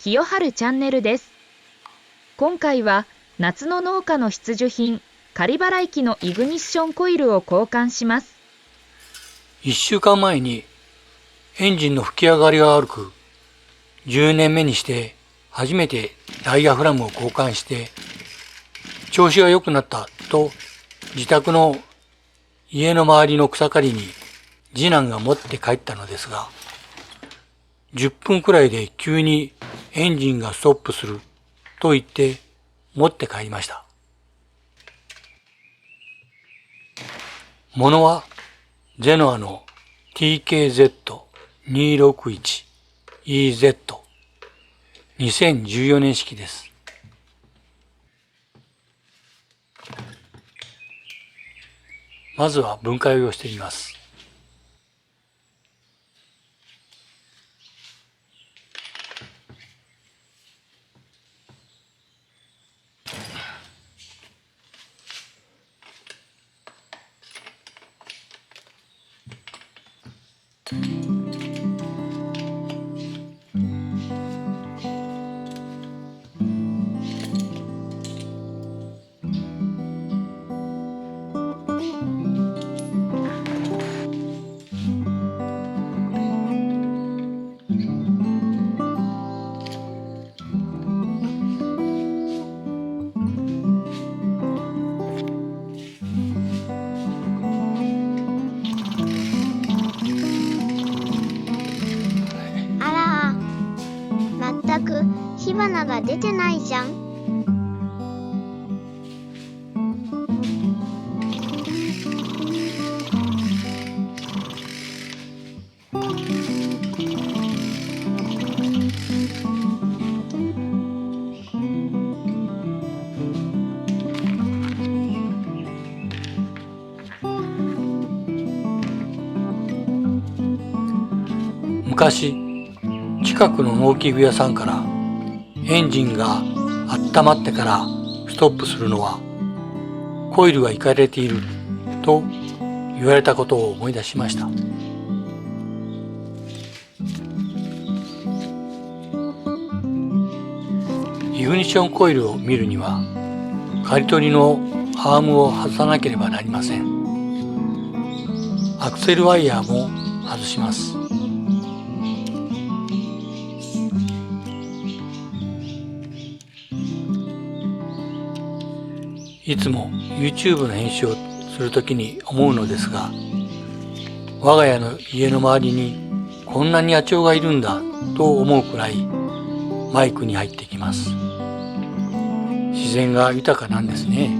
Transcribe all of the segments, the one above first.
清春チャンネルです。今回は夏の農家の必需品、仮払い機のイグニッションコイルを交換します。1週間前にエンジンの吹き上がりが悪く、10年目にして初めてダイヤフラムを交換して調子が良くなったと自宅の家の周りの草刈りに次男が持って帰ったのですが、10分くらいで急にエンジンがストップすると言って持って帰りました。ものはゼノアの TKZ261EZ 2014年式です。まずは分解をしてみます。全く火花が出てないじゃん。昔、近くの農機具屋さんからエンジンが温まってからストップするのはコイルがいかれていると言われたことを思い出しました。イグニッションコイルを見るには刈り取りのアームを外さなければなりません。アクセルワイヤーも外します。いつも YouTube の編集をするときに思うのですが、我が家の家の周りにこんなに野鳥がいるんだと思うくらいマイクに入ってきます。自然が豊かなんですね。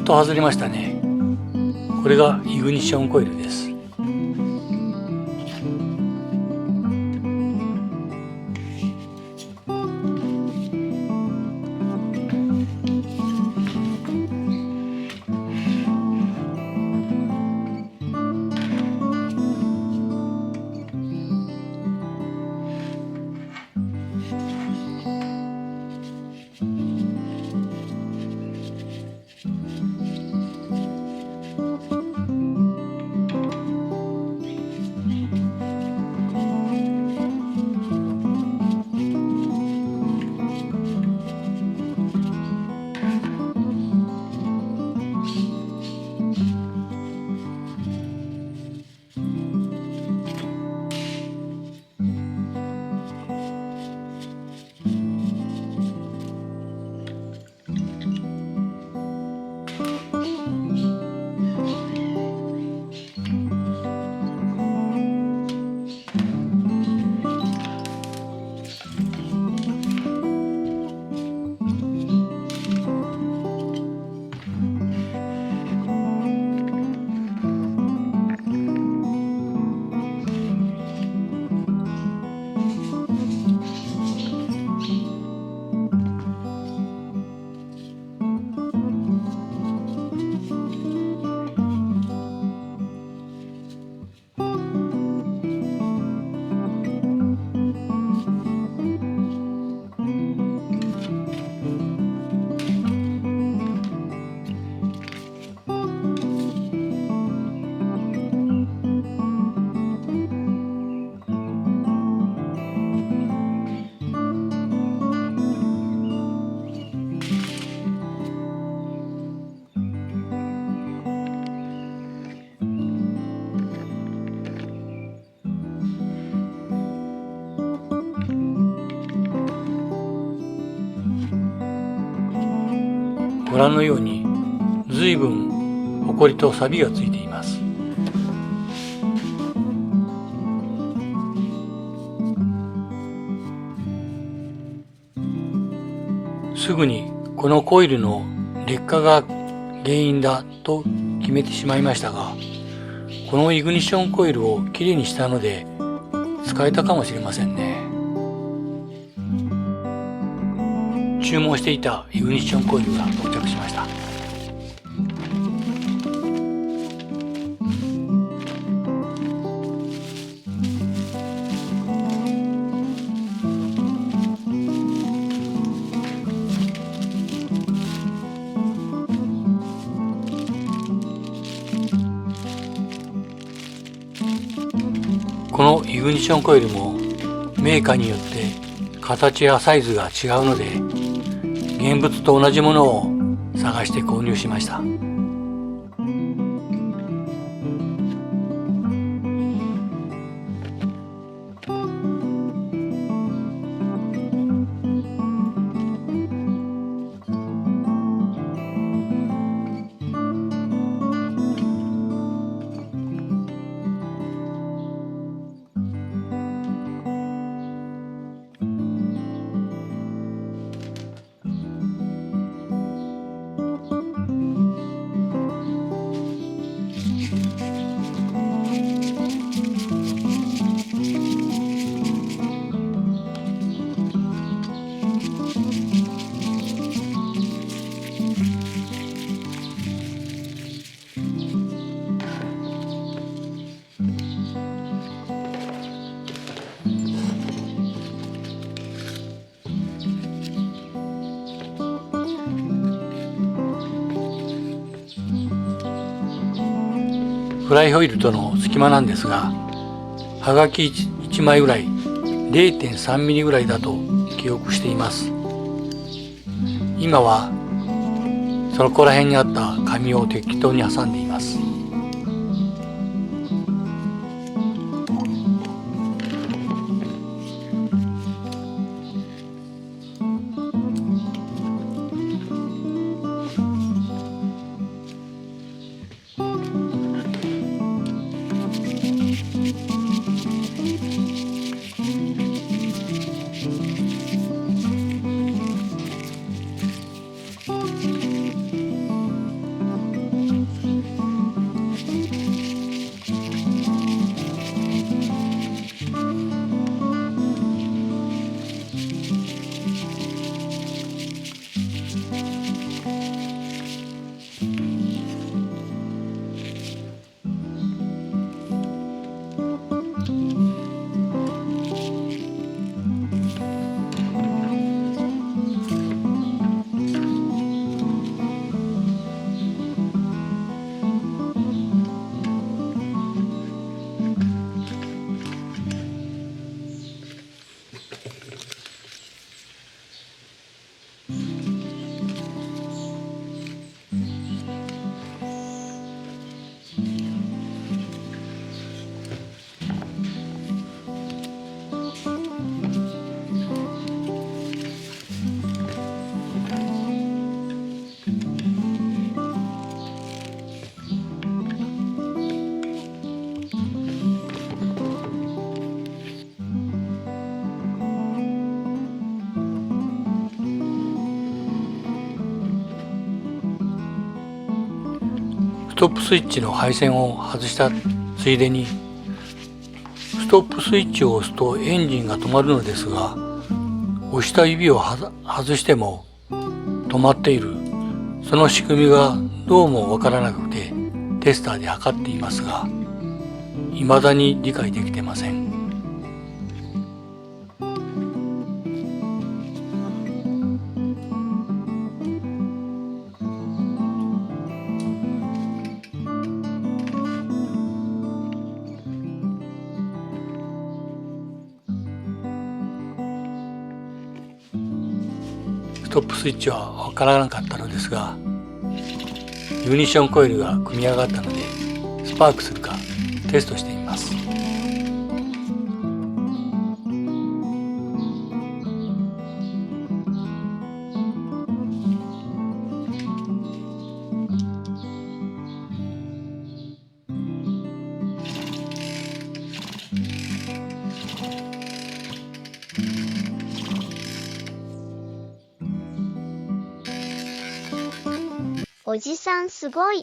と外れましたね。これがイグニッションコイルです。ご覧のように随分ホコリと錆がついています。すぐにこのコイルの劣化が原因だと決めてしまいましたが、このイグニッションコイルをきれいにしたので使えたかもしれませんね。注文していたイグニッションコイルが到着しました。このイグニッションコイルもメーカーによって形やサイズが違うので、現物と同じものを探して購入しました。フライホイルとの隙間なんですが、はがき 1枚ぐらい 0.3 ミリぐらいだと記憶しています。今はそこら辺にあった紙を適当に挟んでいます。ストップスイッチの配線を外したついでに、ストップスイッチを押すとエンジンが止まるのですが、押した指を外しても止まっている。その仕組みがどうもわからなくてテスターで測っていますが、未だに理解できてません。ストップスイッチはわからなかったのですが、イグニッションコイルが組み上がったのでスパークするかテストしてみます。おじさんすごい。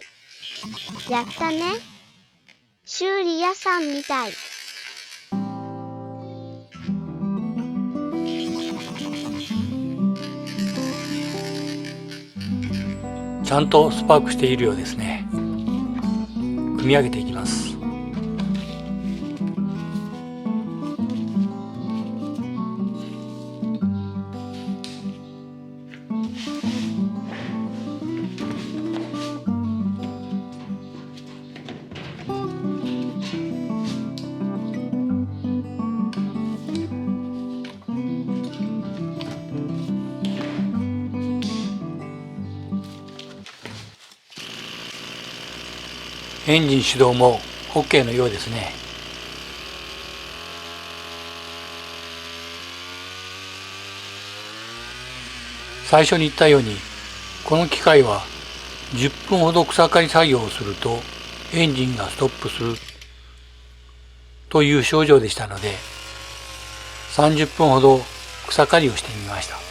やったね。修理屋さんみたい。ちゃんとスパークしているようですね。組み上げていきます。エンジン始動も OK のようですね。最初に言ったように、この機械は10分ほど草刈り作業をするとエンジンがストップするという症状でしたので、30分ほど草刈りをしてみました。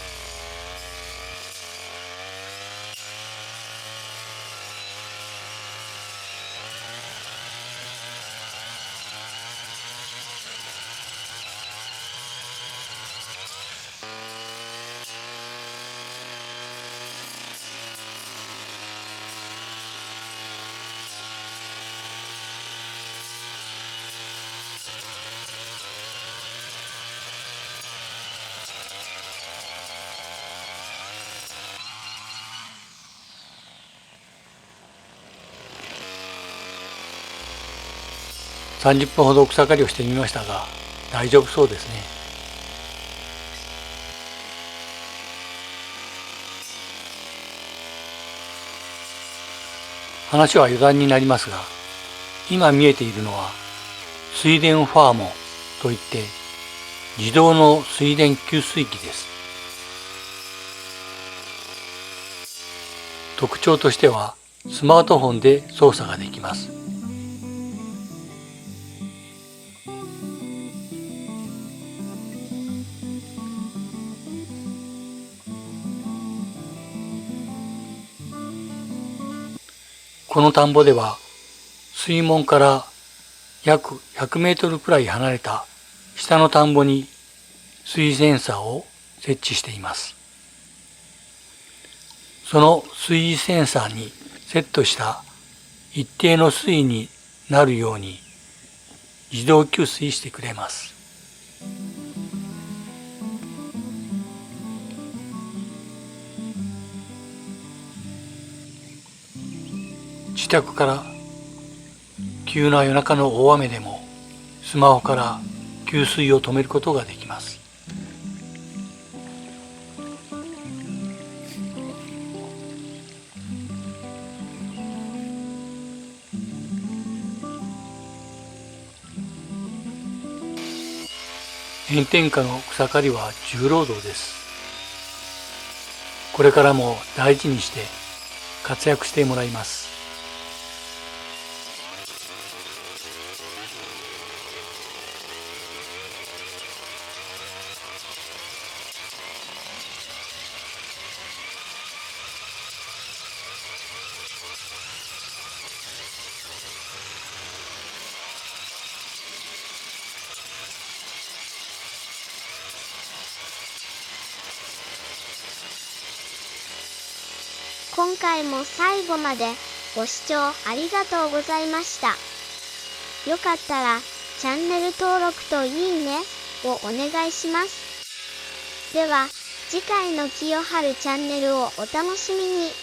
30分ほど草刈りをしてみましたが、大丈夫そうですね。話は余談になりますが、今見えているのは水田ファーモといって自動の水田給水機です。特徴としてはスマートフォンで操作ができます。この田んぼでは水門から約100メートルくらい離れた下の田んぼに水位センサーを設置しています。その水位センサーにセットした一定の水位になるように自動給水してくれます。自宅から急な夜中の大雨でもスマホから給水を止めることができます。炎天下の草刈りは重労働です。これからも大事にして活躍してもらいます。今回も最後までご視聴ありがとうございました。よかったらチャンネル登録といいねをお願いします。では次回の清春チャンネルをお楽しみに。